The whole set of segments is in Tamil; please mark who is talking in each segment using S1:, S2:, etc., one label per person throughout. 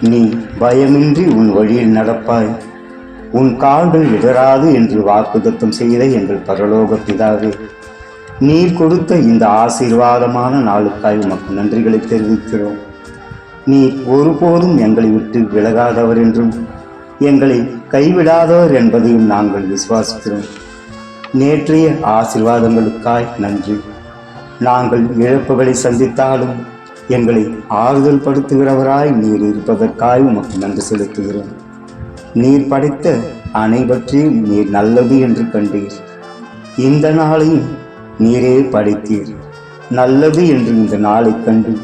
S1: நீ பயமின்றி உன் வழியில் நடப்பாய், உன் கால்கள் இடராது என்று வாக்குத்தத்தம் செய்த எங்கள் பரலோக பிதாவே, நீர் கொடுத்த இந்த ஆசீர்வாதமான நாளுக்காய் உமக்கு நன்றிகளை தெரிவிக்கிறோம். நீ ஒருபோதும் எங்களை விட்டு விலகாதவர் என்றும் எங்களை கைவிடாதவர் என்பதையும் நாங்கள் விசுவாசிக்கிறோம். நேற்றைய ஆசீர்வாதங்களுக்காய் நன்றி. நாங்கள் இழப்புகளை சந்தித்தாலும் எங்களை ஆறுதல் படுத்துகிறவராய் நீர் இருப்பதற்காய் உமக்கு நன்றி செலுத்துகிறோம். நீர் படைத்த அனைவற்றையும் நீர் நல்லது என்று கண்டீர். இந்த நாளையும் நீரே படைத்தீர். நல்லது என்று இந்த நாளை கண்டு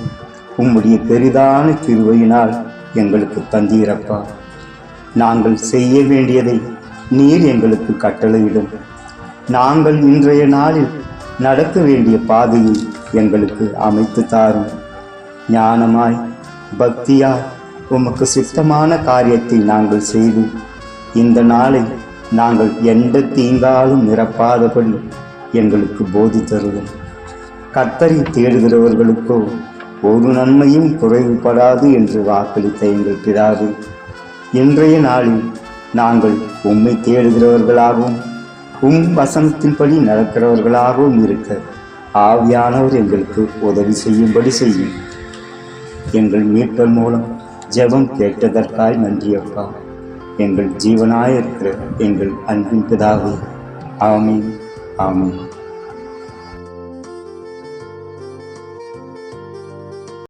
S1: உம்முடைய பெரிதான கிருபையினால் எங்களுக்கு தந்தீரப்பா. நாங்கள் செய்ய வேண்டியதை நீர் எங்களுக்கு கட்டளையிடும். நாங்கள் இன்றைய நாளில் நடக்க வேண்டிய பாதையை எங்களுக்கு அமைத்து தாரும். ஞானமாய் பக்தியாய் உமக்கு சித்தமான காரியத்தை நாங்கள் செய்து இந்த நாளை நாங்கள் எந்த தீங்காலும் நிரப்பாதபடி எங்களுக்கு போதித்தருளும். கர்த்தரை தேடுகிறவர்களுக்கோ ஒரு நன்மையும் குறைவுபடாது என்று வாக்களித்த எங்கள் பிதாவே, இன்றைய நாளில் நாங்கள் உம்மை தேடுகிறவர்களாகவும் வசனத்தின்படி நடக்கிறவர்களாகவும் இருக்க ஆவியானவர் எங்களுக்கு உதவி செய்யும்படி செய்யும். எங்கள் மீட்பர் மூலம் ஜெபம் கேட்டதற்காய் நன்றியப்பா. எங்கள் ஜீவனாயிருக்கிற எங்கள் அன்பின் பிதாவே, ஆமீன், ஆமீன்.